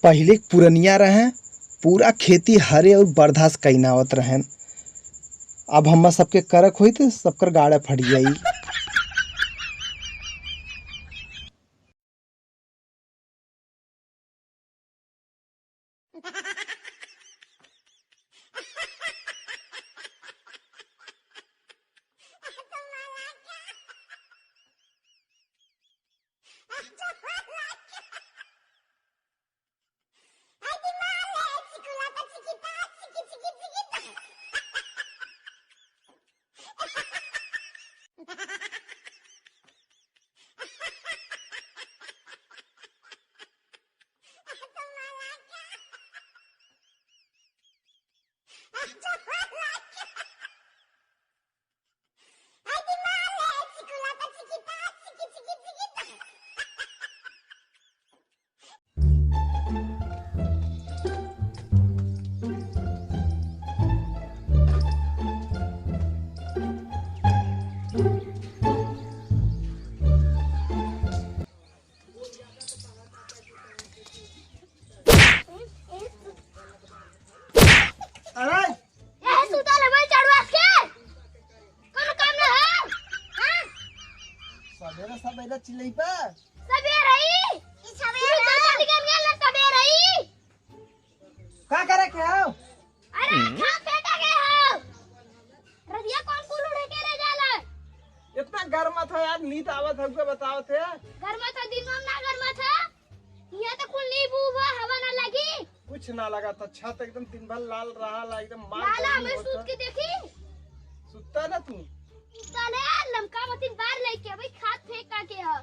पहिले पुरनिया रहे, पूरा खेती हरे और बर्दाश्त कइनावत रहेन। अब हम सबके करक होई तो सबकर गाड़ा फट जाई। अरे ए सुता ले भाई चढ़वा के कोनो काम ना है हां सवेरे सवेरे चिल्लाई पे सवेरे ही ई सवेरे निकल गया ना सवेरे ही का करे के हो? अरे खा फेंका के हो रदिया कौन कुल उड़े के रे जाला इतना गर्म था यार, नींद आवत हमको बताओ थे। घर में था दिन में ना घर में था यहाँ तो कुल नींबू हुआ हवा ना लगी कुछ ना लगा था, छत एकदम दिन भर लाल रहा, एकदम मार लाला गर्मी मैं होता। सूत के देखी सुत्ता ना तू? साले लमका मतीन बाहर लेके भाई खाद फेंका के हो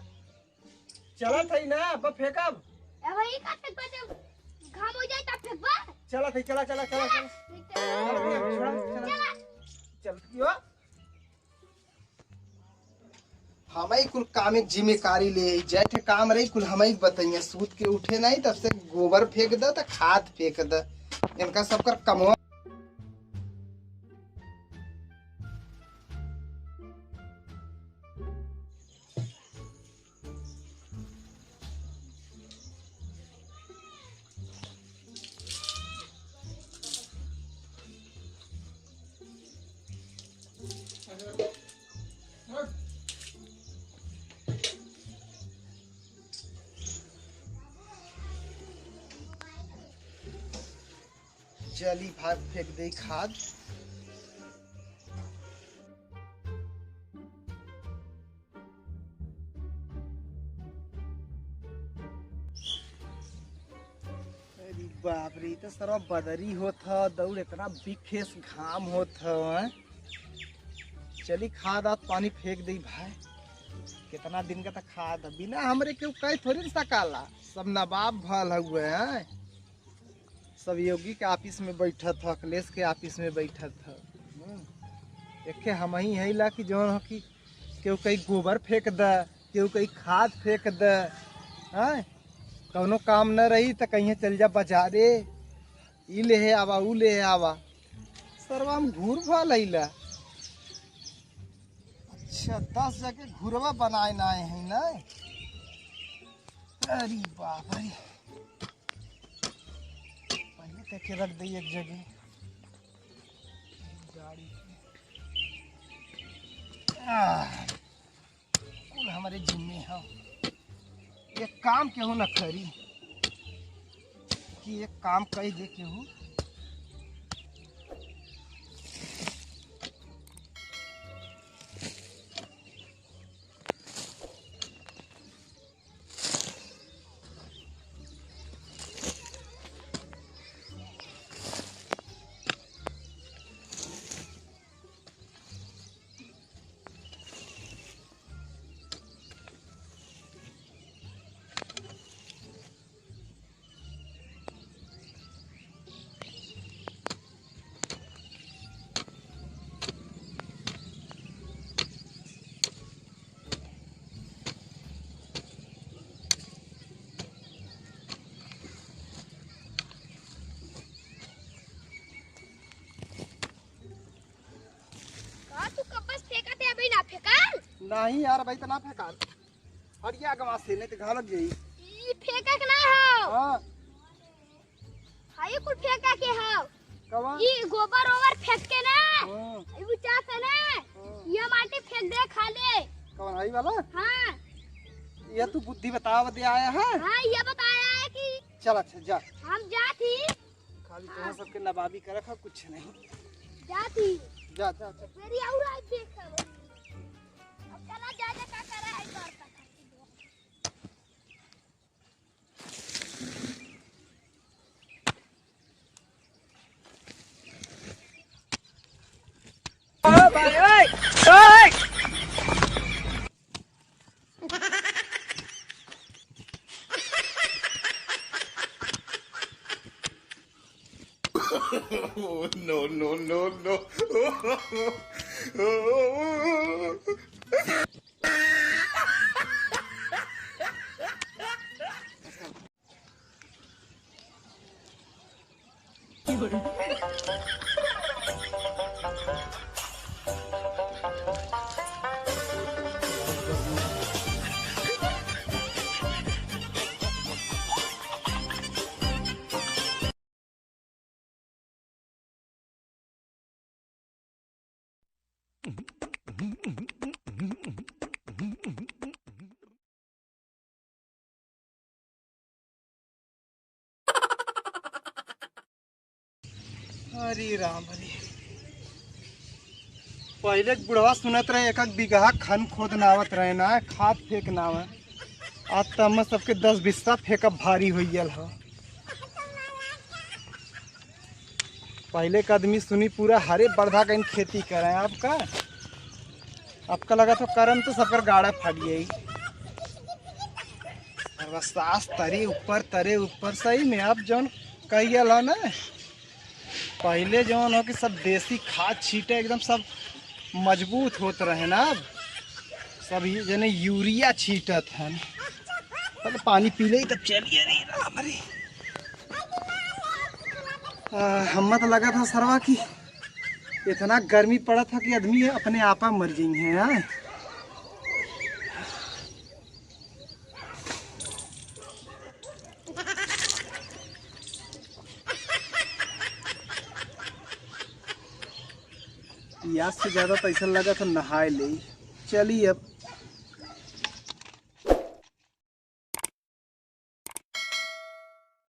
चला था ना, अब फेंकब। ए भाई का फेंकबा जब घाम हो जाए तब फेंकबा चला था, चला चला चला चला चला चला चल क्यों? हमारी कुल काम जिम्मेदारी ले जैठे काम रही कुल हमारी बताइए। सूत के उठे नहीं तब से गोबर फेंक द तो खाद फेंक द, इनका सबकर कमवा। जली भाग फेंक दे खाद। अरे बाप रे, तो सारा बदरी होत ह, दौड़ इतना बिखेस घाम होत ह। चली खाद आत पानी फेंक दे भाई। कितना दिन का तो खाद है, बिना हमरे क्यों कहीं थोड़ी न सकाला। सब नवाब भल हुए हैं, सब योगी के ऑफिस में बैठा था, अखिलेश के ऑफिस में बैठा था। एक हम ही है ला कि जो हो कि केहू कहीं गोबर फेंक द, केहू कहीं खाद फेंक द। हैं कौनो काम न रही तो कहीं चल जा बाजारे, ई ले है आवा ऊ ले है आवा, सरवा हम घूर भल ला। अच्छा 10 जगह घुरवा बनाए ना है ना। अरे बाप रे, पहले तक रख दी एक जगह गाड़ी कुल हमारे जिम्मे है। एक काम केहू न करी कि एक काम कही दे केहू। नहीं यार भाई तना फेंका हरिया गवा से नहीं तो घालक गई ई फेंका के ना हो हां कुल फेंका के हो कवन ये गोबर ओवर फेंक के ना हाँ, ऊंचा से ना ये माटी फेंक दे खाले। कवन हई वाला हाँ ये तू बुद्धि बताव दे आया है। हाँ ये बताया है कि चल अच्छा जा, हम जाती खाली तुम्हारा सबके नवाबी कर रखा कुछ नहीं। जाती जा जा जा। मेरी और आई देख अब चला जा जा का करा है करता ओ भाई ओए ओए Oh, no, no, no, no. अरे राम अरे पहले के बुढ़वा सुनत रहे एक बीघा खन खोद नावत रहे ना खाद फेंक नाव। आज तो हम सबके 10 बिस्सा फेंकब भारी हो गया है। पहले का आदमी सुनी पूरा हरे बढ़ा कहीं खेती करें। आपका लगा तो करम तो सबकर गाड़ा फट गई। सास तरे ऊपर सही में अब जौन कही लो ना पहले जौन हो कि सब देसी खाद छीटे एकदम सब मजबूत होत रहे ना। अब सब जने यूरिया छीटत है। पहले पानी पी ले तब चलिए। अरे राम अरे हमें तो लगा था सरवा की इतना गर्मी पड़ा था कि आदमी अपने आपा मर जाएंगे। हाँ प्यास से ज्यादा पैसा लगा तो नहाए ले। चलिए अब